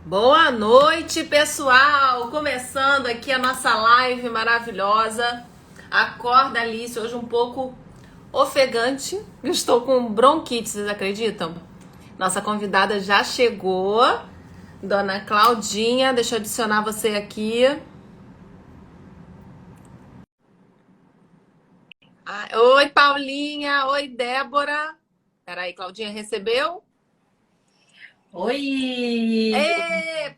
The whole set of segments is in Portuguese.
Boa noite, pessoal! Começando aqui a nossa live maravilhosa. Acorda, Alice, hoje um pouco ofegante. Eu estou com bronquite, vocês acreditam? Nossa convidada já chegou, Dona Claudinha. Deixa eu adicionar você aqui. Oi, Paulinha. Oi, Débora. Peraí, Claudinha recebeu? Oi!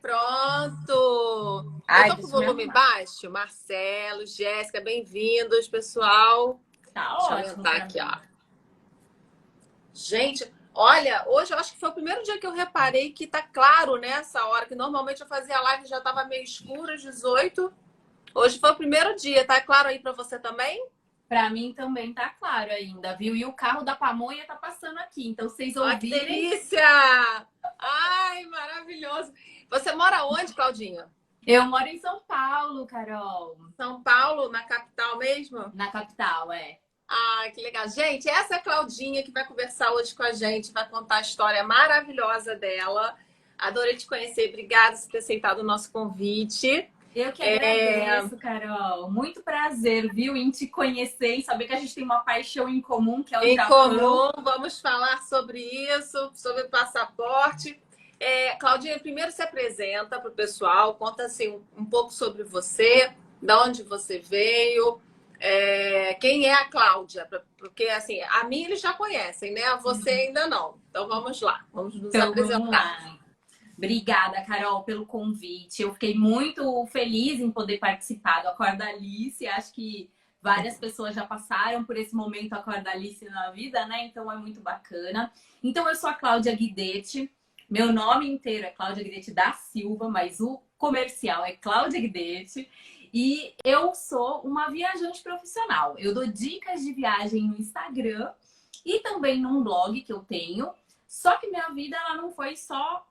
Pronto! Eu Ai, tô com o deixa eu me volume arrumar. baixo? Marcelo, Jéssica, bem-vindos, pessoal. Tá Deixa eu ótimo aumentar pra aqui, mim. ó. Gente, olha, hoje eu acho que foi o primeiro dia que eu reparei que tá claro nessa hora, que normalmente eu fazia live e já tava meio escuro às 18. Hoje foi o primeiro dia, tá claro aí pra você também? Pra mim também tá claro ainda, viu? E o carro da pamonha tá passando aqui, então vocês Ai, que ouvirem. delícia! Ai, maravilhoso. Você mora onde, Claudinha? Eu moro em São Paulo, Carol. São Paulo, na capital mesmo? Na capital, é. Ah, que legal. Gente, essa é a Claudinha que vai conversar hoje com a gente, vai contar a história maravilhosa dela. Adorei te conhecer, obrigada por ter aceitado o nosso convite. Eu que agradeço, Carol. Muito prazer, viu, em te conhecer e saber que a gente tem uma paixão em comum, que é o Em Japão. comum, vamos falar sobre isso, sobre o passaporte. Claudinha, primeiro se apresenta para o pessoal, conta assim, um pouco sobre você, de onde você veio, quem é a Cláudia, porque assim, a mim eles já conhecem, né? A você ainda não. Então vamos lá, vamos nos Então, vamos apresentar. lá. Obrigada, Carol, pelo convite. Eu fiquei muito feliz em poder participar do Acorda Alice. Acho que várias pessoas já passaram por esse momento Acorda Alice na vida, né? Então é muito bacana. Então, eu sou a Cláudia Guidetti. Meu nome inteiro é Cláudia Guidetti da Silva, mas o comercial é Cláudia Guidetti. E eu sou uma viajante profissional. Eu dou dicas de viagem no Instagram e também num blog que eu tenho. Só que minha vida ela não foi só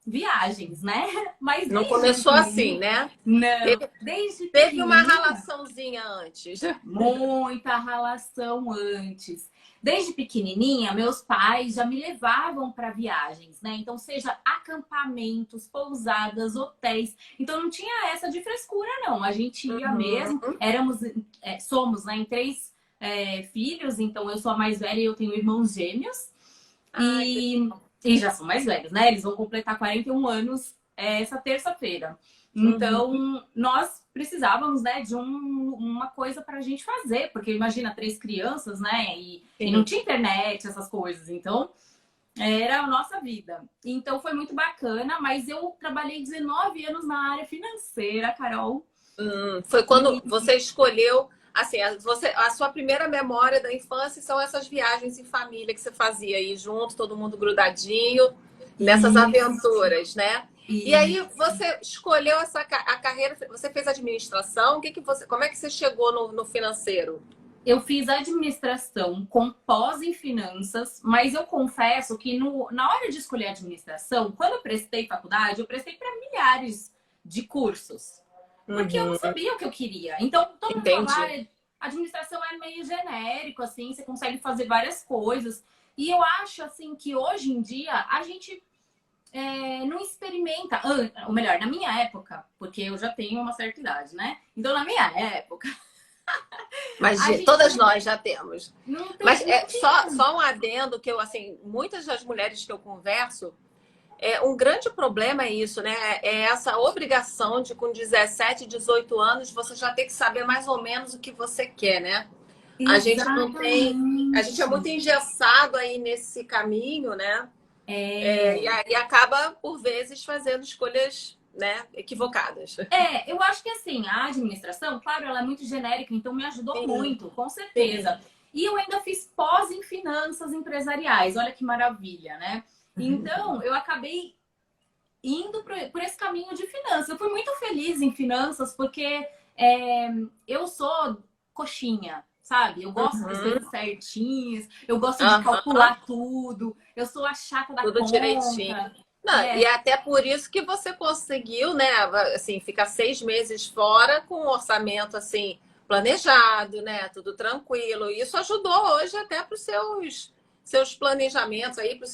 viagens, né? Mas Não desde começou assim, pequenininha, né? não, desde Teve uma pequenininha, relaçãozinha antes. muita relação antes. Desde pequenininha, meus pais já me levavam para viagens, né? Então, seja acampamentos, pousadas, hotéis. Então, não tinha essa de frescura, não. A gente ia mesmo. Uhum. Somos, né, em três filhos. Então, eu sou a mais velha e eu tenho irmãos gêmeos. Ai, que E já são mais velhos, né? Eles vão completar 41 anos essa terça-feira. Uhum. Então, nós precisávamos, né, de uma coisa para a gente fazer, porque imagina três crianças, né? E não Sim. tinha internet, essas coisas. Então, era a nossa vida. Então, foi muito bacana, mas eu trabalhei 19 anos na área financeira, Carol. Foi quando E você escolheu, assim, a sua primeira memória da infância são essas viagens em família que você fazia aí junto, todo mundo grudadinho, nessas isso, aventuras, né? E aí isso. você escolheu a carreira, você fez administração, como é que você chegou no financeiro? Eu fiz administração com pós em finanças, mas eu confesso que na hora de escolher administração, quando eu prestei faculdade, eu prestei para milhares de cursos, porque eu não Uhum, sabia o que eu queria. Então, todo mundo falava, entendi. administração é meio genérico, assim, você consegue fazer várias coisas. E eu acho, assim, que hoje em dia a gente não experimenta, ou melhor, na minha época, porque eu já tenho uma certa idade, né? Então, na minha época, Mas a gente todas nós já temos. Mas não tinha. só um adendo que eu, assim, muitas das mulheres que eu converso, um grande problema é isso, né? É essa obrigação de com 17, 18 anos você já ter que saber mais ou menos o que você quer, né? A gente não tem, a gente é Exatamente. muito engessado aí nesse caminho, né? E É, aí acaba por vezes fazendo escolhas, né, equivocadas. eu acho que assim, a administração, claro, ela é muito genérica, então me ajudou Sim, muito, com sim. certeza. E eu ainda fiz pós em finanças empresariais, olha que maravilha, né? Então, eu acabei indo por esse caminho de finanças. Eu fui muito feliz em finanças porque eu sou coxinha, sabe? Eu gosto das Uhum. coisas certinhas, eu gosto de Aham. calcular tudo, eu sou a chata da Tudo direitinho. conta. Não, e é até por isso que você conseguiu, né, assim, ficar 6 meses fora com um orçamento assim planejado, né, tudo tranquilo. Isso ajudou hoje até para os seus planejamentos aí, para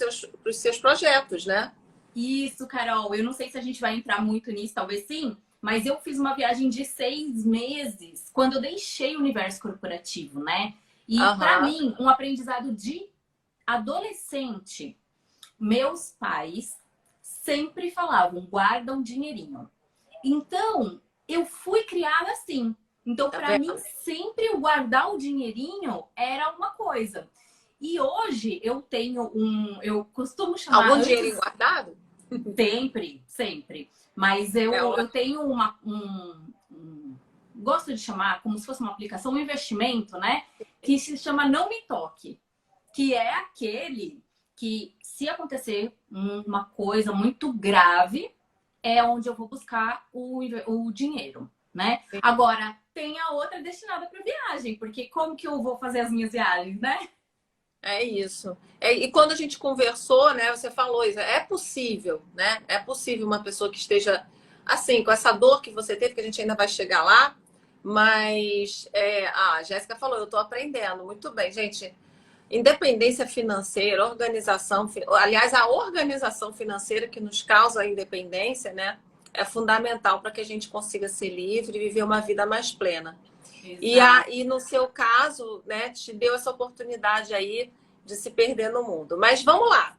os seus projetos, né? Isso, Carol. Eu não sei se a gente vai entrar muito nisso, talvez sim, mas eu fiz uma viagem de 6 meses quando eu deixei o universo corporativo, né? E para Aham. mim, um aprendizado de adolescente, meus pais sempre falavam, guarda um dinheirinho. Então, eu fui criada assim. Então, Tá para mim, vendo? sempre o guardar o dinheirinho era uma coisa. E hoje eu tenho eu costumo chamar Algum dinheirinho antes, guardado? sempre, sempre. Mas É eu ótimo. tenho gosto de chamar como se fosse uma aplicação, um investimento, né? Que se chama Não Me Toque, que é aquele que, se acontecer uma coisa muito grave, é onde eu vou buscar o dinheiro, né? Agora, tem a outra destinada para viagem, porque como que eu vou fazer as minhas viagens, né? É isso. E quando a gente conversou, né, você falou isso, é possível, né? É possível uma pessoa que esteja assim, com essa dor que você teve, que a gente ainda vai chegar lá, mas a Jéssica falou, eu estou aprendendo. Muito bem, gente. Independência financeira, aliás, a organização financeira que nos causa a independência, né, é fundamental para que a gente consiga ser livre e viver uma vida mais plena. Exato. E no seu caso, né, te deu essa oportunidade aí de se perder no mundo. Mas vamos lá.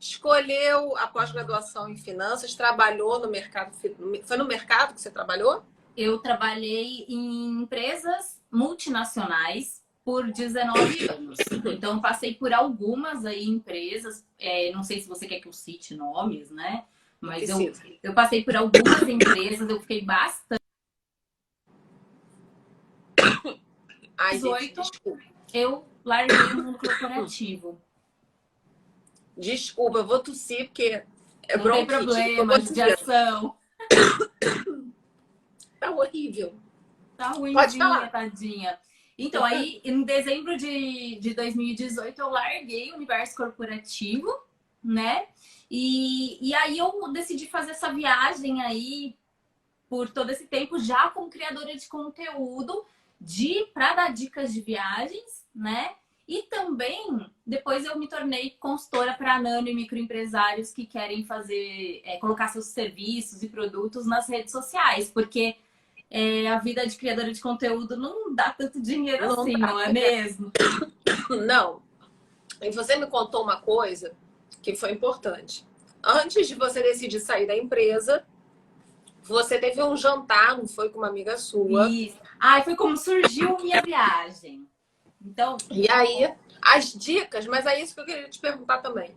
Escolheu a pós-graduação em finanças, trabalhou no mercado. Foi no mercado que você trabalhou? Eu trabalhei em empresas multinacionais por 19 anos. Então, passei por algumas aí empresas. Não sei se você quer que eu cite nomes, né? Não Mas precisa. eu passei por algumas empresas, eu fiquei bastante. Ai, gente, 18, desculpa. eu larguei o mundo corporativo. Desculpa, eu vou tossir porque é Não tem bronquite. Eu problema, vou dizer. judiação. Tá horrível. Tá Pode ruimzinha, falar. tadinha. Então, aí, em dezembro de 2018, eu larguei o universo corporativo, né? E aí eu decidi fazer essa viagem aí por todo esse tempo, já como criadora de conteúdo, para dar dicas de viagens, né? E também, depois eu me tornei consultora para nano e microempresários que querem fazer, colocar seus serviços e produtos nas redes sociais, porque a vida de criadora de conteúdo não dá tanto dinheiro Não assim, dá. não é mesmo? Não. E você me contou uma coisa que foi importante. Antes de você decidir sair da empresa, você teve um jantar, não foi com uma amiga sua. Isso. Ai, foi como surgiu minha viagem. Então, E aí, as dicas, mas é isso que eu queria te perguntar também.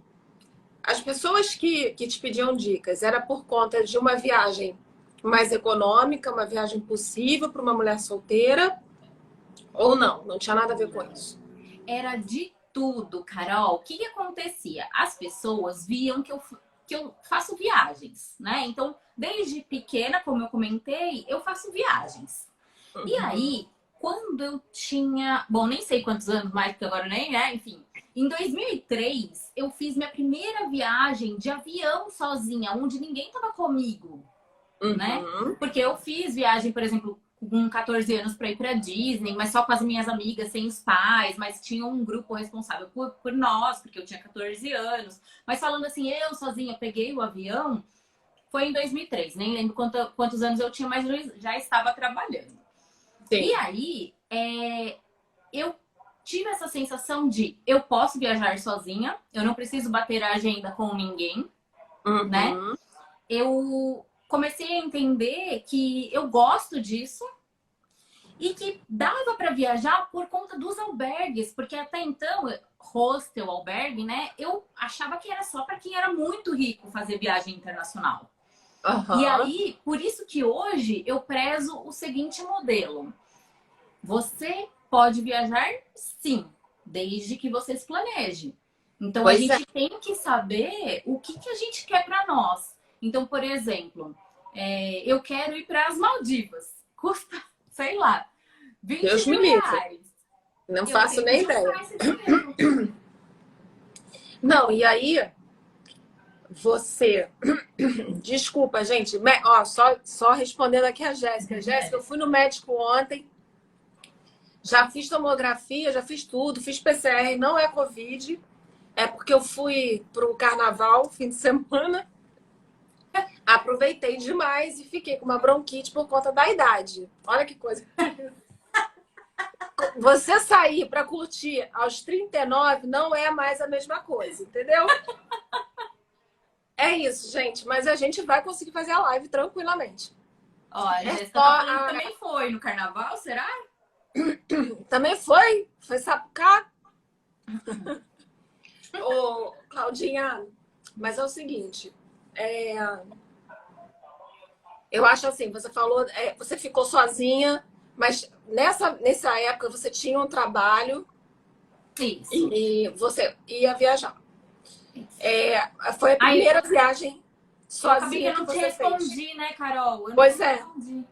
As pessoas que te pediam dicas, era por conta de uma viagem mais econômica, uma viagem possível para uma mulher solteira, ou não? Não tinha nada a ver com isso. era de tudo, Carol. O que acontecia? As pessoas viam que eu faço viagens, né? Então, desde pequena, como eu comentei, eu faço viagens. E Uhum. aí, quando eu tinha, bom, nem sei quantos anos mais, porque agora nem, né? Enfim, em 2003, eu fiz minha primeira viagem de avião sozinha, onde ninguém tava comigo, né? Uhum. Porque eu fiz viagem, por exemplo, com 14 anos para ir para Disney, mas só com as minhas amigas, sem os pais, mas tinha um grupo responsável por nós, porque eu tinha 14 anos. Mas falando assim, eu sozinha peguei o avião, foi em 2003, nem lembro quantos anos eu tinha, mas eu já estava trabalhando. E Sim. aí, eu tive essa sensação de eu posso viajar sozinha, eu não preciso bater a agenda com ninguém, né? Uhum. Eu comecei a entender que eu gosto disso e que dava para viajar por conta dos albergues, porque até então, hostel, albergue, né? Eu achava que era só para quem era muito rico fazer viagem internacional. E Aham. aí, por isso que hoje eu prezo o seguinte modelo. Você pode viajar, sim, desde que você se planeje. Então a Pois é. gente tem que saber o que a gente quer para nós. Então, por exemplo, eu quero ir para as Maldivas. Custa, sei lá, 20 Deus me mil livre. reais. Não Eu faço tenho que nem juntar ideia. esse dinheiro. Não, e aí você. Desculpa, gente. Ó, só respondendo aqui a Jéssica. Jéssica, eu fui no médico ontem, já fiz tomografia, já fiz tudo, fiz PCR, não é Covid. É porque eu fui pro carnaval, fim de semana. Aproveitei demais e fiquei com uma bronquite por conta da idade. Olha que coisa. Você sair para curtir aos 39 não é mais a mesma coisa, entendeu? É isso, gente. Mas a gente vai conseguir fazer a live tranquilamente. Ó, a É Jéssica só tá falando que também foi no carnaval, será? Também foi? Foi Sapucá? Ô, Claudinha, mas é o seguinte, eu acho assim, você falou, você ficou sozinha, mas nessa época você tinha um trabalho Isso. e você ia viajar. Isso. Foi a Aí, primeira viagem eu acabei que sozinha eu que não te você fez. respondi, né, Carol? Eu não Pois te é, respondi.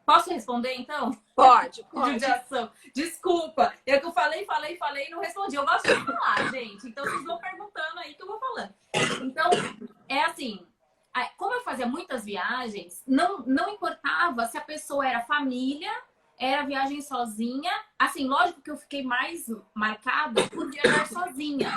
Posso responder, então? pode. Judiação. Desculpa. Eu que eu falei e não respondi. Eu gosto de falar, gente. Então, vocês vão perguntando aí que eu vou falando. Então, é assim. Como eu fazia muitas viagens, não importava se a pessoa era família, era viagem sozinha. Assim, lógico que eu fiquei mais marcada por viajar sozinha.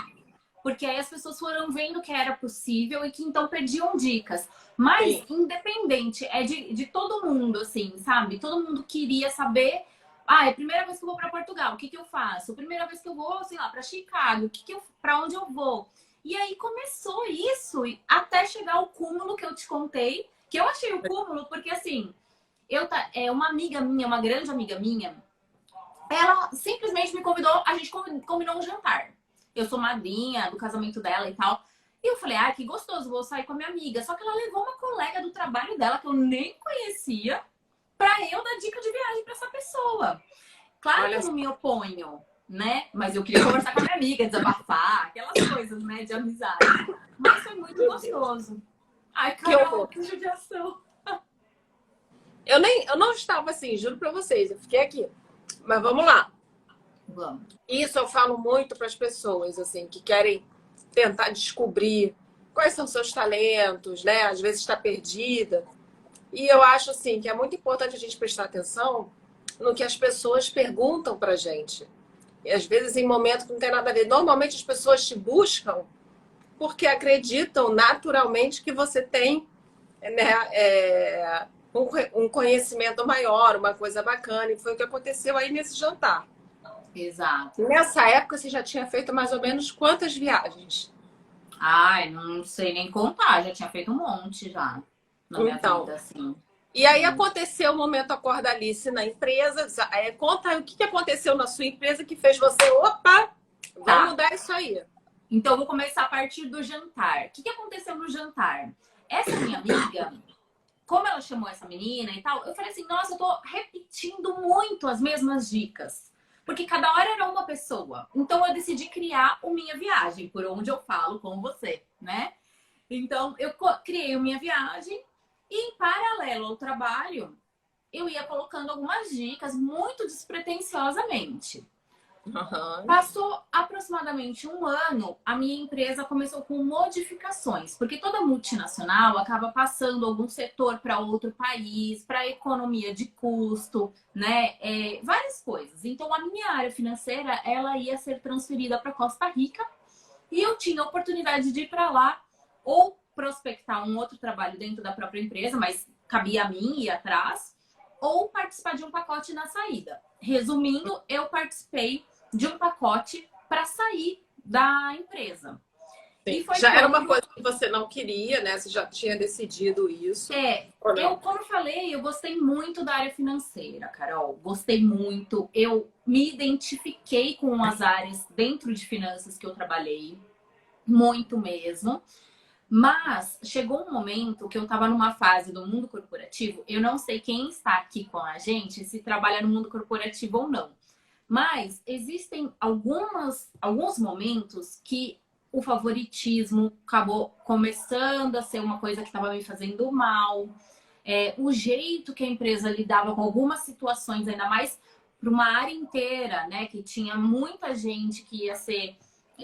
Porque aí as pessoas foram vendo que era possível e que então pediam dicas. Mas, Sim. independente, é de todo mundo, assim, sabe? Todo mundo queria saber. Ah, é a primeira vez que eu vou para Portugal, o que que eu faço? Primeira vez que eu vou, sei lá, para Chicago, para onde eu vou? E aí começou isso até chegar ao cúmulo que eu te contei, que eu achei o cúmulo porque assim, uma amiga minha, uma grande amiga minha, ela simplesmente me convidou, a gente combinou um jantar. Eu sou madrinha do casamento dela e tal. E eu falei, ah, que gostoso, vou sair com a minha amiga. Só que ela levou uma colega do trabalho dela, que eu nem conhecia, pra eu dar dica de viagem pra essa pessoa. Claro que Olha eu só. não me oponho, né? Mas eu queria conversar com a minha amiga, desabafar, aquelas coisas, né, de amizade. Mas foi muito Meu Deus. gostoso. Ai, Que Carol, horror. que judiação. Eu não estava assim, juro pra vocês. Eu fiquei aqui. Mas vamos lá. Vamos. Isso eu falo muito para as pessoas, assim, que querem tentar descobrir quais são seus talentos, né? Às vezes está perdida. E eu acho, assim, que é muito importante a gente prestar atenção no que as pessoas perguntam para gente. E às vezes em momentos que não tem nada a ver. Normalmente as pessoas te buscam porque acreditam naturalmente que você tem, né, um conhecimento maior, uma coisa bacana. E foi o que aconteceu aí nesse jantar. Exato. Nessa época, você já tinha feito mais ou menos quantas viagens? Ai, não sei nem contar, já tinha feito um monte já na minha Então, vida, assim. e aí aconteceu o momento Acorda Alice na empresa. Conta aí o que aconteceu na sua empresa que fez você, opa, vamos Tá. mudar isso aí. Então, eu vou começar a partir do jantar. O que aconteceu no jantar? Essa minha amiga, como ela chamou essa menina e tal, eu falei assim, nossa, eu tô repetindo muito as mesmas dicas. Porque cada hora era uma pessoa. Então, eu decidi criar o Minha Viagem, por onde eu falo com você, né? Então, eu criei a Minha Viagem e, em paralelo ao trabalho, eu ia colocando algumas dicas muito despretensiosamente. Uhum. Passou aproximadamente um ano, a minha empresa começou com modificações, porque toda multinacional acaba passando algum setor para outro país, para economia de custo, né? Várias coisas. Então, a minha área financeira, ela ia ser transferida para Costa Rica e eu tinha a oportunidade de ir para lá ou prospectar um outro trabalho dentro da própria empresa, mas cabia a mim ir atrás, ou participar de um pacote na saída. Resumindo, eu participei de um pacote para sair da empresa. Sim. E foi Já era uma quando... coisa que você não queria, né? Você já tinha decidido isso. Como eu falei, eu gostei muito da área financeira, Carol. Gostei muito. Eu me identifiquei com as áreas dentro de finanças que eu trabalhei. Muito mesmo. Mas chegou um momento que eu estava numa fase do mundo corporativo. Eu não sei quem está aqui com a gente, se trabalha no mundo corporativo ou não. Mas existem alguns momentos que o favoritismo acabou começando a ser uma coisa que estava me fazendo mal. O jeito que a empresa lidava com algumas situações, ainda mais para uma área inteira, né? Que tinha muita gente que ia ser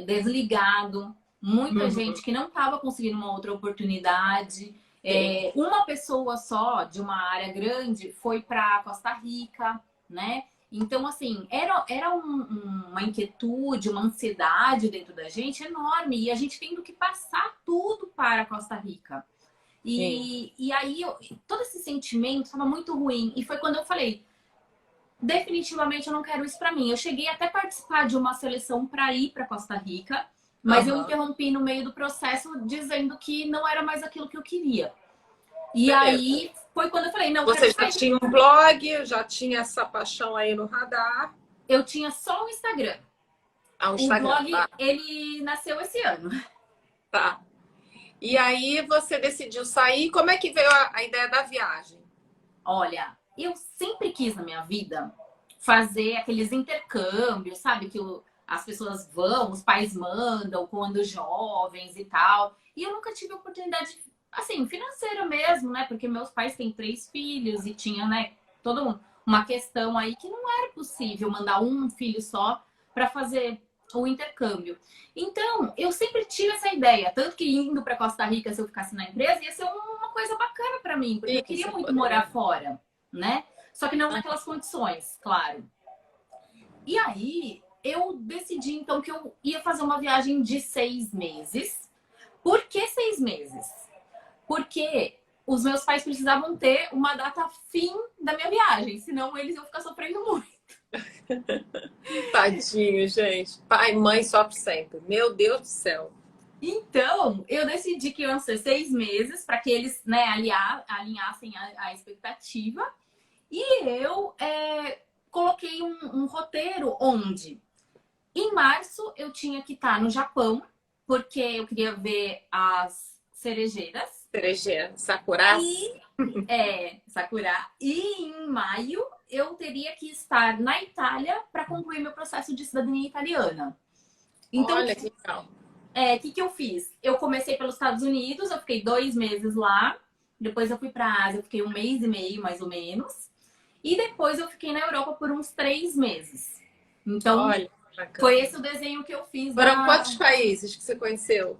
desligado, muita gente que não estava conseguindo uma outra oportunidade. Uma pessoa só de uma área grande foi para Costa Rica, né? Então, assim, era uma inquietude, uma ansiedade dentro da gente enorme. E a gente tendo que passar tudo para Costa Rica. Sim. E aí, todo esse sentimento estava muito ruim. E foi quando eu falei, definitivamente eu não quero isso para mim. Eu cheguei até a participar de uma seleção para ir para Costa Rica, mas eu Aham. interrompi no meio do processo dizendo que não era mais aquilo que eu queria. E Beleza. aí foi quando eu falei, não, eu quero Você já sair. tinha um blog, já tinha essa paixão aí no radar. Eu tinha só o Instagram. Ah, o O Instagram, blog, tá? ele nasceu esse ano. Tá. E aí você decidiu sair. Como é que veio a ideia da viagem? Olha, eu sempre quis na minha vida fazer aqueles intercâmbios, sabe? Que as pessoas vão, os pais mandam quando jovens e tal. E eu nunca tive oportunidade, assim, financeira mesmo, né? Porque meus pais têm 3 filhos e tinha, né, toda uma questão aí que não era possível mandar um filho só para fazer o intercâmbio. Então, eu sempre tive essa ideia, tanto que indo para Costa Rica, se eu ficasse na empresa, ia ser uma coisa bacana para mim, porque eu Sim, queria você muito poderia. morar fora, né? Só que não naquelas condições, claro. E aí, eu decidi então que eu ia fazer uma viagem de 6 meses. Por que 6 meses? Porque os meus pais precisavam ter uma data fim da minha viagem, senão eles iam ficar sofrendo muito. Tadinho, gente. Pai e mãe sofrem sempre. Meu Deus do céu. Então, eu decidi que iam ser 6 meses para que eles, né, alinhassem a expectativa. E eu coloquei um roteiro onde, em março, eu tinha que estar no Japão, porque eu queria ver as cerejeiras. Cerejeira, Sakuras. E Sakura. E em maio eu teria que estar na Itália para concluir meu processo de cidadania italiana. Então, Olha que legal. que eu fiz? Eu comecei pelos Estados Unidos, eu fiquei 2 meses lá. Depois eu fui para a Ásia, eu fiquei 1 mês e meio, mais ou menos. E depois eu fiquei na Europa por uns 3 meses. Então, Olha, foi bacana. esse o desenho que eu fiz Foram quantos países que você conheceu?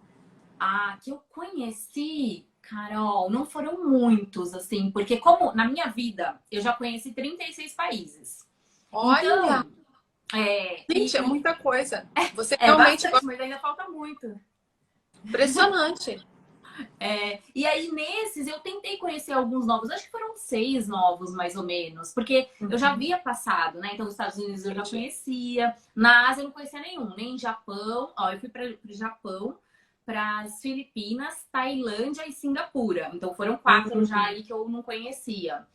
que eu conheci, Carol, não foram muitos, assim, porque como na minha vida eu já conheci 36 países. Olha, Então, gente, é muita coisa. Você é realmente bastante, gosta. mas ainda falta muito. Impressionante. E aí, nesses, eu tentei conhecer alguns novos. Acho que foram 6 novos, mais ou menos. Porque eu já Uhum. havia passado, né? Então, os Estados Unidos eu já Entendi. conhecia. Na Ásia eu não conhecia nenhum. Nem Japão. Ó, eu fui para o Japão, para as Filipinas, Tailândia e Singapura. Então, foram 4 já Uhum. aí que eu não conhecia.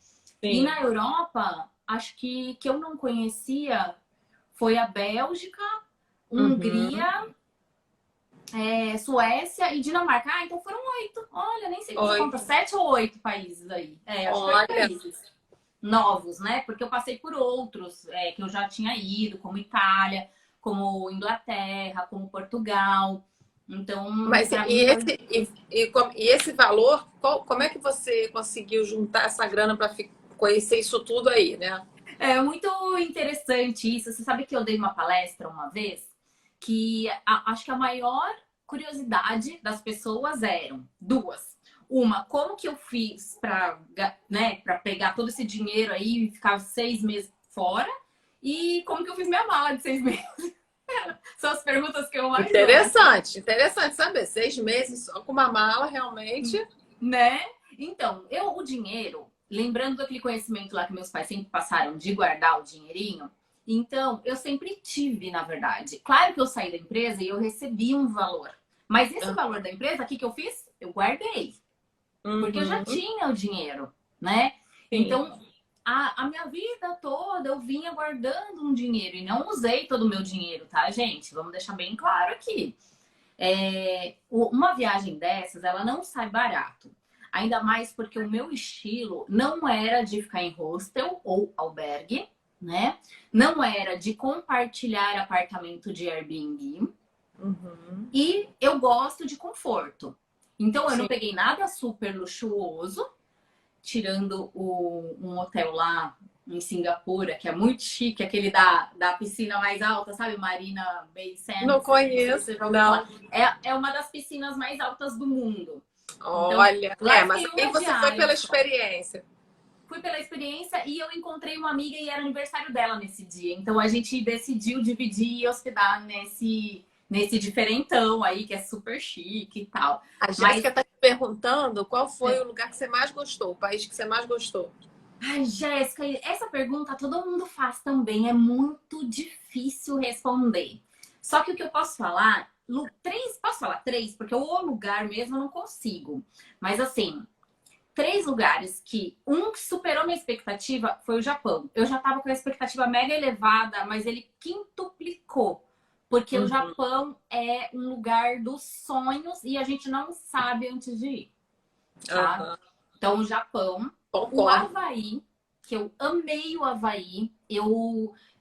E Sim. na Europa, acho que eu não conhecia foi a Bélgica, Uhum. Hungria, Suécia e Dinamarca. Então foram 8. Olha, nem sei fazer conta. Oito. 7 ou 8 países aí. Acho que 8 Olha, países novos, né? Porque eu passei por outros que eu já tinha ido, como Itália, como Inglaterra, como Portugal. Então, mas para mim foi. e esse valor, como é que você conseguiu juntar essa grana para conhecer isso tudo aí, né? É muito interessante isso. Você sabe que eu dei uma palestra uma vez que acho que a maior curiosidade das pessoas eram duas. Uma, como que eu fiz para, né, para pegar todo esse dinheiro aí e ficar 6 meses fora? E como que eu fiz minha mala de 6 meses? São as perguntas que eu mais gosto, Interessante, interessante saber. 6 meses só com uma mala, realmente. né? Então, o dinheiro, lembrando daquele conhecimento lá que meus pais sempre passaram de guardar o dinheirinho, então eu sempre tive, na verdade. Claro que eu saí da empresa e eu recebi um valor. Mas esse Ah, valor da empresa, o que eu fiz? Eu guardei. Porque eu já uhum, tinha o dinheiro, né? sim. Então, a minha vida toda eu vinha guardando um dinheiro e não usei todo o meu dinheiro, tá, gente? Vamos deixar bem claro aqui. Uma viagem dessas, ela não sai barato. Ainda mais porque o meu estilo não era de ficar em hostel ou albergue, né? Não era de compartilhar apartamento de Airbnb. Uhum, E eu gosto de conforto. Então eu não sim. peguei nada super luxuoso, tirando um hotel lá em Singapura, que é muito chique, aquele da piscina mais alta, sabe? Marina Bay Não Sands. Não sei se conheço, você já ouviu não. falar. É uma das piscinas mais altas do mundo. Então, Olha, lá eu mas fiquei aí uma você foi diária pela só. experiência. Fui pela experiência e eu encontrei uma amiga e era aniversário dela nesse dia. Então a gente decidiu dividir e hospedar nesse diferentão aí, que é super chique e tal. A Mas, Jéssica está te perguntando qual foi é, o lugar que você mais gostou, o país que você mais gostou. ai, Jéssica, essa pergunta todo mundo faz também, é muito difícil responder. Só que o que eu posso falar, três, posso falar três? Porque o lugar mesmo eu não consigo. Mas assim, três lugares que um que superou minha expectativa foi o Japão. Eu já estava com a expectativa mega elevada, mas ele quintuplicou. Porque o Uhum. Japão é um lugar dos sonhos e a gente não sabe antes de ir, tá? Aham. Então, o Japão, o Concordo. Havaí, que eu amei o Havaí.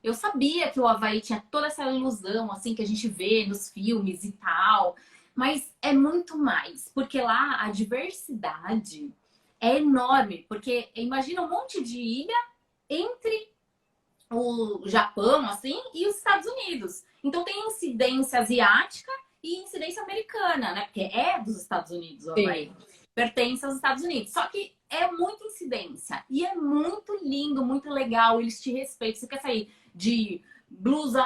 Eu sabia que o Havaí tinha toda essa ilusão, assim, que a gente vê nos filmes e tal. Mas é muito mais, porque lá a diversidade é enorme. Porque imagina um monte de ilha entre o Japão, assim, e os Estados Unidos. Então tem incidência asiática e incidência americana, né? Porque é dos Estados Unidos, o Havaí. Sim. Pertence aos Estados Unidos. Só que é muita incidência. E é muito lindo, muito legal. Eles te respeitam. Você quer sair de blusa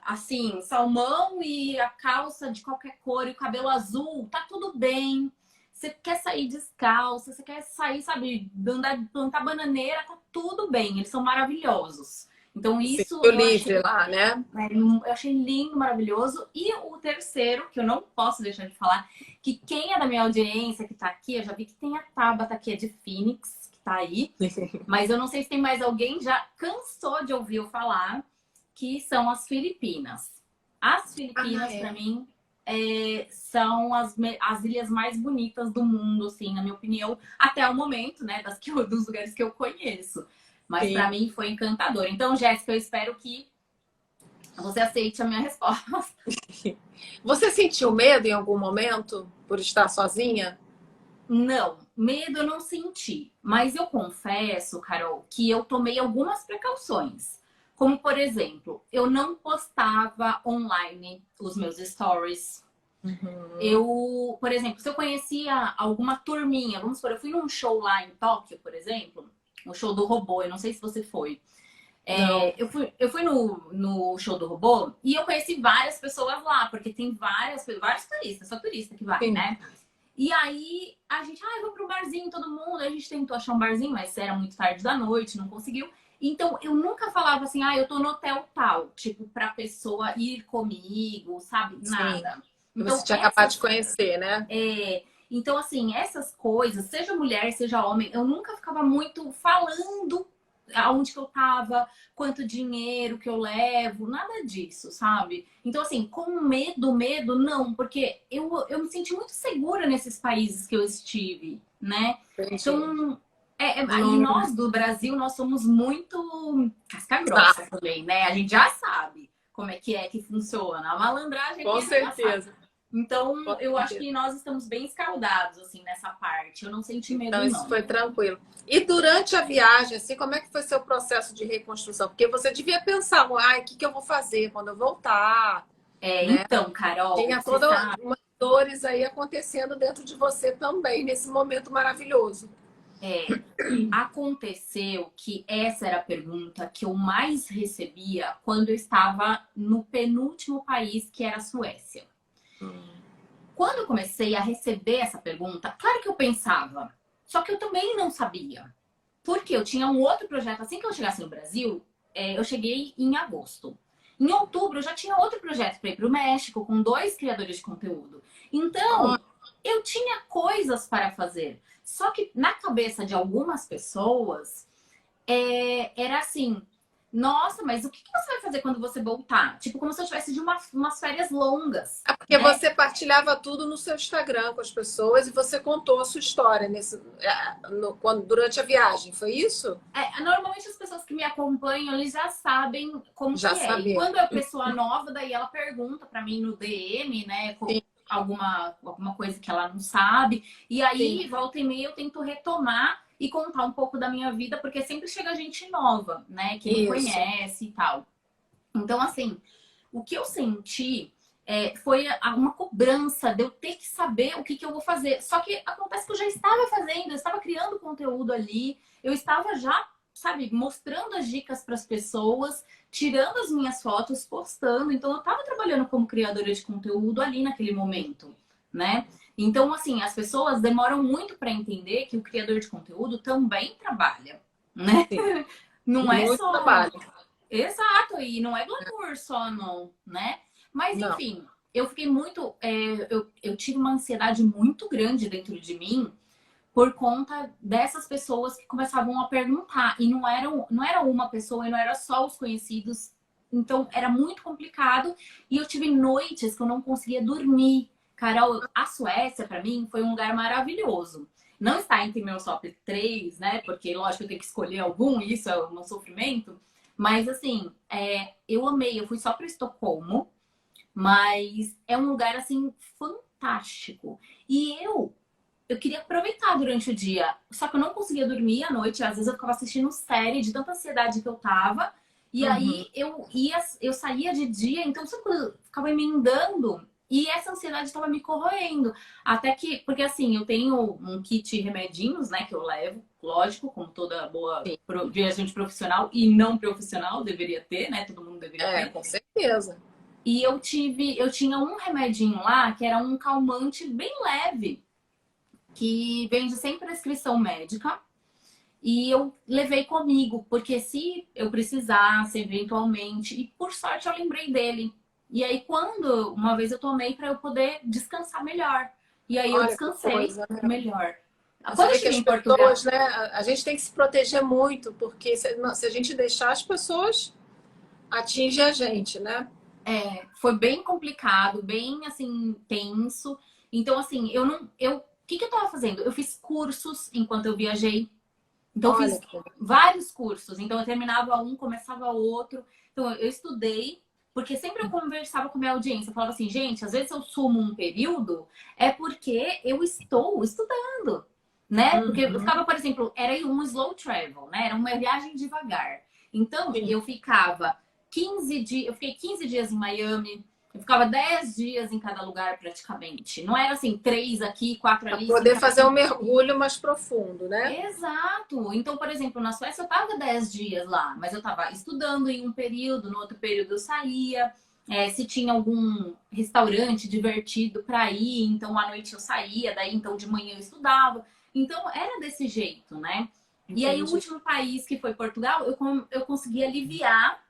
assim, salmão e a calça de qualquer cor e o cabelo azul, tá tudo bem. Você quer sair descalça, você quer sair, sabe, andar, plantar bananeira, tá tudo bem. Eles são maravilhosos. Então, Sim. isso O eu achei, livre lá, né? eu achei lindo, maravilhoso. E o terceiro, que eu não posso deixar de falar, que quem é da minha audiência que tá aqui, eu já vi que tem a Tabata, que é de Phoenix, que tá aí. Mas eu não sei se tem mais alguém já cansou de ouvir eu falar, que são as Filipinas. As Ah, Filipinas, é. para mim, são as ilhas mais bonitas do mundo, assim, na minha opinião, até o momento, né, dos lugares que eu conheço. Mas para Sim. mim foi encantador. Então, Jéssica, eu espero que você aceite a minha resposta. Você sentiu medo em algum momento por estar sozinha? Não, medo eu não senti. Mas eu confesso, Carol, que eu tomei algumas precauções. Como, por exemplo, eu não postava online os meus stories. Uhum. Eu, por exemplo, se eu conhecia alguma turminha, vamos supor, eu fui num show lá em Tóquio, por exemplo, o show do robô, eu não sei se você foi. Não. Eu fui no show do robô e eu conheci várias pessoas lá, porque tem vários turistas, só turista que vai, Sim. né? E aí a gente, eu vou pro barzinho, todo mundo. A gente tentou achar um barzinho, mas era muito tarde da noite, não conseguiu. Então eu nunca falava assim, eu tô no hotel tal, tipo, pra pessoa ir comigo, sabe? Sim. Nada. Que você Então, tinha acabado de conhecer, né? então, assim, essas coisas, seja mulher, seja homem, eu nunca ficava muito falando aonde que eu tava, quanto dinheiro que eu levo, nada disso, sabe? Então, assim, com medo, não, porque eu me senti muito segura nesses países que eu estive, né? Entendi. Então, e Não. nós do Brasil, nós somos muito casca Tá, grossa também, né? A gente já sabe como é que funciona. A malandragem aqui com a gente já sabe. certeza. Com Então, eu acho certeza. que nós estamos bem escaldados, assim, nessa parte. Eu não senti Então, medo, isso não. foi tranquilo. E durante a viagem, assim, como é que foi seu processo de reconstrução? Porque você devia pensar, o que eu vou fazer quando eu voltar, né? Então, Carol, Tinha você toda sabe, umas dores aí acontecendo dentro de você também, nesse momento maravilhoso. é, aconteceu que essa era a pergunta que eu mais recebia quando eu estava no penúltimo país, que era a Suécia. Quando eu comecei a receber essa pergunta, claro que eu pensava, só que eu também não sabia. Porque eu tinha um outro projeto, assim que eu chegasse no Brasil, eu cheguei em agosto. Em outubro, eu já tinha outro projeto para ir para o México com 2 criadores de conteúdo. Ó, Então, eu tinha coisas para fazer. Só que na cabeça de algumas pessoas, era assim: nossa, mas o que você vai fazer quando você voltar? Tipo, como se eu tivesse de umas férias longas, é porque né? você partilhava tudo no seu Instagram com as pessoas e você contou a sua história durante a viagem, foi isso? Normalmente as pessoas que me acompanham, eles já sabem como Já que é. E sabia. quando é pessoa nova, daí ela pergunta para mim no DM, né, Sim, alguma coisa que ela não sabe. E sim. aí, volta e meia, eu tento retomar e contar um pouco da minha vida, porque sempre chega gente nova, né, que não Isso. conhece e tal. Então, assim, o que eu senti foi uma cobrança de eu ter que saber o que eu vou fazer. Só que acontece que eu já estava fazendo, eu estava criando conteúdo ali, eu estava já sabe, mostrando as dicas para as pessoas, tirando as minhas fotos, postando. Então, eu estava trabalhando como criadora de conteúdo ali naquele momento, né? Então, assim, as pessoas demoram muito para entender que o criador de conteúdo também trabalha, né? Sim. Não é Muito só... trabalho. Exato, e não é glamour só, não, né? Mas, Não. enfim, eu fiquei muito... eu tive uma ansiedade muito grande dentro de mim por conta dessas pessoas que começavam a perguntar. E não era uma pessoa, e não era só os conhecidos. Então, era muito complicado. E eu tive noites que eu não conseguia dormir. Carol, a Suécia, para mim, foi um lugar maravilhoso. Não está entre meus top 3, né? Porque, lógico, eu tenho que escolher algum, e isso é um sofrimento. Mas, assim, eu amei. Eu fui só para Estocolmo, mas é um lugar, assim, fantástico. E eu queria aproveitar durante o dia. Só que eu não conseguia dormir à noite. Às vezes eu ficava assistindo série de tanta ansiedade que eu tava. E Uhum. aí eu saía de dia, então sempre eu ficava emendando. E essa ansiedade estava me corroendo. Até que, porque assim, eu tenho um kit remedinhos, né, que eu levo, lógico, como toda boa Sim. viajante profissional e não profissional deveria ter, né? Todo mundo deveria ter. Com certeza. E eu tinha um remedinho lá que era um calmante bem leve que vende sem prescrição médica. E eu levei comigo, porque se eu precisasse eventualmente, e por sorte eu lembrei dele. E aí, quando uma vez eu tomei para eu poder descansar melhor. E aí eu Olha que descansei coisa, né? melhor. Você Quando eu vê que cheguei as em Portugal, pessoas, né? A gente tem que se proteger muito, porque se a gente deixar as pessoas atingem a gente, né? foi bem complicado, bem assim, tenso. Então, assim, o que que eu tava fazendo? Eu fiz cursos enquanto eu viajei. Então, eu Olha, fiz vários cursos. Então, eu terminava um, começava outro. Então, eu estudei, porque sempre eu conversava com a minha audiência. Eu falava assim, gente, às vezes eu sumo um período, é porque eu estou estudando, né? Porque eu uhum. ficava, por exemplo, era um slow travel, né? Era uma viagem devagar. Então, Sim. eu ficava 15 dias, eu fiquei 15 dias em Miami, eu ficava 10 dias em cada lugar praticamente. Não era assim, 3 aqui, 4 Para ali, 5 poder fazer um aqui. mergulho mais profundo, né? Exato. Então, por exemplo, na Suécia eu tava 10 dias lá, mas eu tava estudando em um período, no outro período eu saía. Se tinha algum restaurante divertido para ir, então à noite eu saía, daí então de manhã eu estudava. Então era desse jeito, né? E aí o Entendi. último país que foi Portugal, eu consegui aliviar,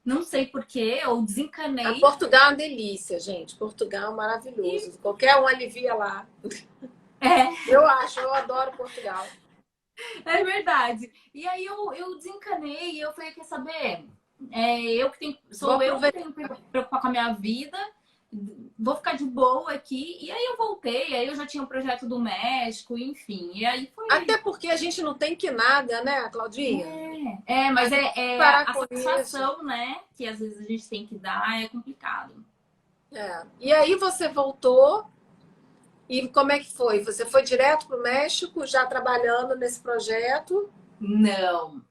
não sei porquê, eu A desencanei. Portugal é uma delícia, gente. Portugal é E maravilhoso. Qualquer um alivia lá. é, Eu adoro Portugal. É verdade. E aí eu desencanei e eu falei, quer saber? Vou Sou eu que aproveitar. tenho que me preocupar com a minha vida, vou ficar de boa aqui. E aí eu voltei, aí eu já tinha o projeto do México, enfim. E aí Até foi. porque a gente não tem que nada, né, Claudinha? Mas Parar a com isso. satisfação, né? Que às vezes a gente tem que dar é complicado. E aí você voltou e como é que foi? Você foi direto para o México, já trabalhando nesse projeto? Não,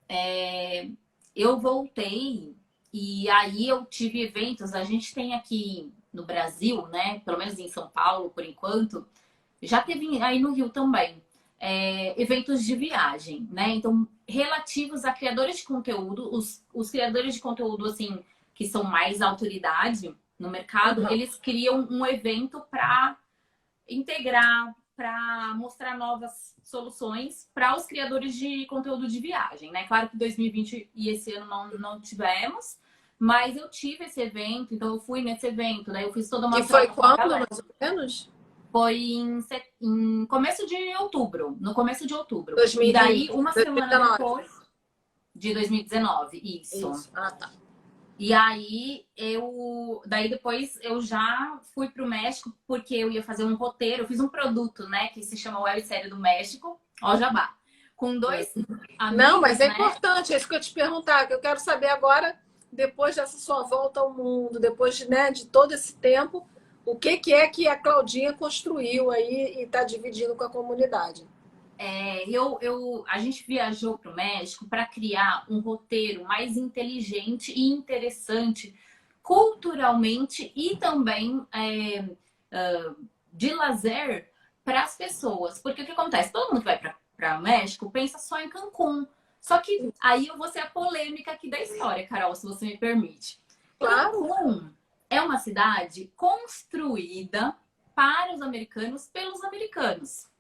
eu voltei e aí eu tive eventos. A gente tem aqui no Brasil, né? Pelo menos em São Paulo, por enquanto, já teve aí no Rio também, eventos de viagem, né? Então, relativos a criadores de conteúdo, os criadores de conteúdo, assim, que são mais autoridade no mercado, Uhum. eles criam um evento para integrar, para mostrar novas soluções para os criadores de conteúdo de viagem, né? Claro que 2020 e esse ano não tivemos, mas eu tive esse evento, então eu fui nesse evento, daí eu fiz toda Que uma foi troca com a quando, galera. mais ou menos? Foi em começo de outubro, no começo de outubro. E daí, 2020, uma semana 2019. depois, de 2019, isso. Isso. Ah, tá. E aí daí depois eu já fui pro México porque eu ia fazer um roteiro, eu fiz um produto, né, que se chama Websérie do México, ó, Jabá, com dois Não, amigos, mas é né? importante, é isso que eu te perguntar, que eu quero saber agora, depois dessa sua volta ao mundo, depois de, né, de todo esse tempo, o que é que a Claudinha construiu aí e está dividindo com a comunidade. A gente viajou para o México para criar um roteiro mais inteligente e interessante culturalmente e também de lazer para as pessoas. Porque o que acontece? Todo mundo que vai para o México pensa só em Cancún. Só que aí eu vou ser a polêmica aqui da história, Carol, se você me permite. Claro. Cancún é uma cidade construída para os americanos, pelos americanos,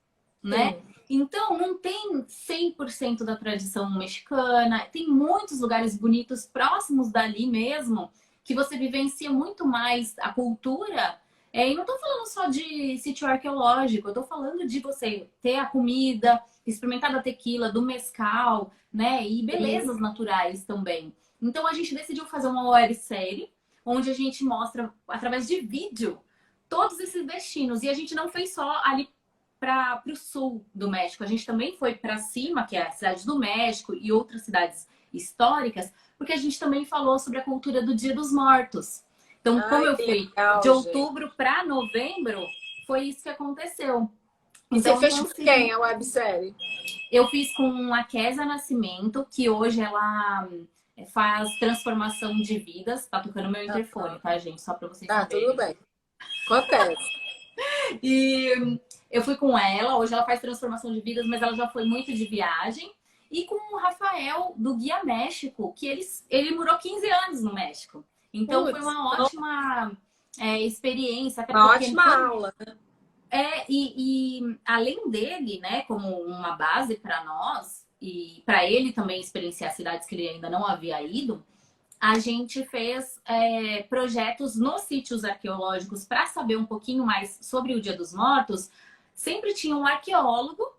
né? Sim. Então, não tem 100% da tradição mexicana. Tem muitos lugares bonitos próximos dali mesmo, que você vivencia muito mais a cultura. E não estou falando só de sítio arqueológico, eu estou falando de você ter a comida, experimentar da tequila, do mezcal, né? E belezas naturais também. Então, a gente decidiu fazer uma websérie, onde a gente mostra, através de vídeo, todos esses destinos. E a gente não fez só ali para o sul do México. A gente também foi para cima, que é a cidade do México e outras cidades históricas, porque a gente também falou sobre a cultura do Dia dos Mortos. Então, como eu fui legal, de outubro para novembro, foi isso que aconteceu. E Então, você fez com quem a websérie? Eu fiz com a Kézia Nascimento, que hoje ela faz transformação de vidas. Tá tocando meu interfone, tá, gente? Só para vocês saberem. Tudo bem. Acontece. E eu fui com ela, hoje ela faz transformação de vidas, mas ela já foi muito de viagem. E com o Rafael, do Guia México, que ele morou 15 anos no México. Então foi uma ótima experiência. Até uma ótima aula. E além dele, né, como uma base para nós, e para ele também experienciar cidades que ele ainda não havia ido, a gente fez projetos nos sítios arqueológicos para saber um pouquinho mais sobre o Dia dos Mortos. Sempre tinha um arqueólogo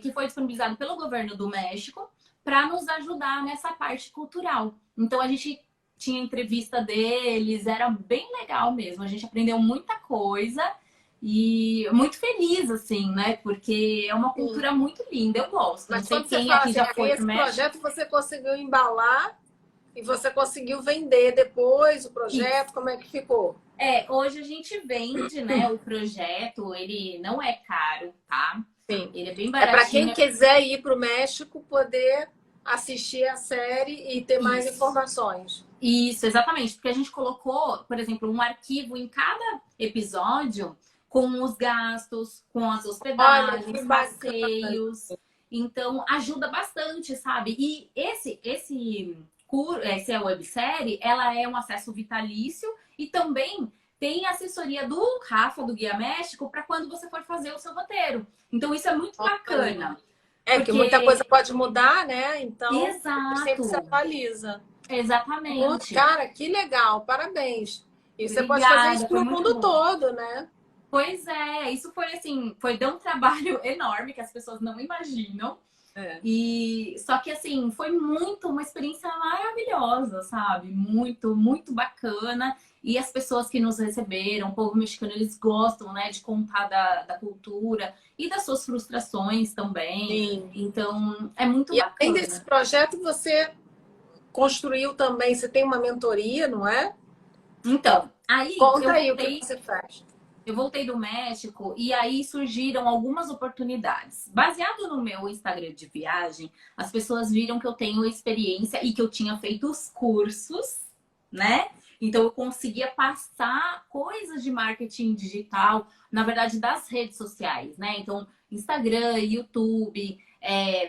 que foi disponibilizado pelo governo do México para nos ajudar nessa parte cultural. Então a gente tinha entrevista deles, era bem legal mesmo. A gente aprendeu muita coisa e muito feliz, assim, né? Porque é uma cultura muito linda, eu gosto. Mas não sei quem aqui já foi pro México. Esse projeto você conseguiu embalar e você conseguiu vender depois o projeto? Isso. Como é que ficou? Hoje a gente vende, né, o projeto. Ele não é caro, tá? Sim. Ele é bem baratinho. Para quem quiser ir para o México poder assistir a série e ter mais informações. Isso, exatamente. Porque a gente colocou, por exemplo, um arquivo em cada episódio com os gastos, com as hospedagens, passeios. Então, ajuda bastante, sabe? E essa websérie, ela é um acesso vitalício e também tem assessoria do Rafa, do Guia México, para quando você for fazer o seu roteiro. Então, isso é muito bacana. Porque muita coisa pode mudar, né? Então, exato, sempre se atualiza. Exatamente. Cara, que legal, parabéns. E você pode fazer isso pro mundo todo, né? Pois é, isso foi assim, deu um trabalho enorme que as pessoas não imaginam. E só que assim, foi uma experiência maravilhosa, sabe? Muito, muito bacana. E as pessoas que nos receberam, o povo mexicano, eles gostam, né, de contar da cultura e das suas frustrações também. Sim. Então, é muito bacana. E além desse projeto, você construiu também, você tem uma mentoria, não é? Então, aí conta aí o que você faz. Eu voltei do México e aí surgiram algumas oportunidades. Baseado no meu Instagram de viagem, as pessoas viram que eu tenho experiência e que eu tinha feito os cursos, né? Então eu conseguia passar coisas de marketing digital, na verdade, das redes sociais, né? Então, Instagram, YouTube,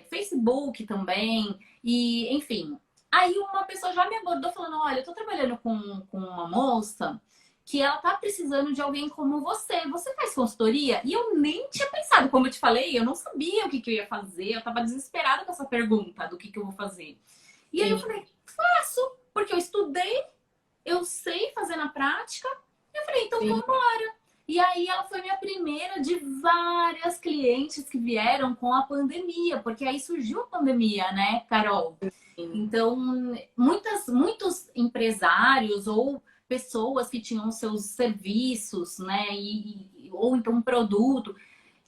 Facebook também, e enfim. Aí uma pessoa já me abordou falando: olha, eu tô trabalhando com uma moça que ela tá precisando de alguém como você. Você faz consultoria? E eu nem tinha pensado, como eu te falei, eu não sabia o que eu ia fazer. Eu tava desesperada com essa pergunta do que eu vou fazer. E aí eu falei, faço, porque eu estudei, eu sei fazer na prática. Eu falei, então vamos embora. E aí ela foi minha primeira de várias clientes que vieram com a pandemia, porque aí surgiu a pandemia, né, Carol? Então, muitos empresários ou pessoas que tinham seus serviços, né, ou então um produto,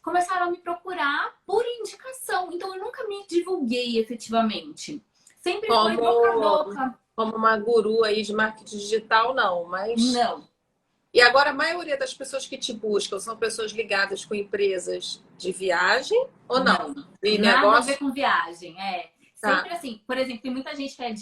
começaram a me procurar por indicação. Então, eu nunca me divulguei efetivamente. Sempre foi boca a boca. Como uma guru aí de marketing digital, não, mas... Não. E agora, a maioria das pessoas que te buscam são pessoas ligadas com empresas de viagem ou não? E nada negócio... a ver com viagem, Sempre assim, por exemplo, tem muita gente que é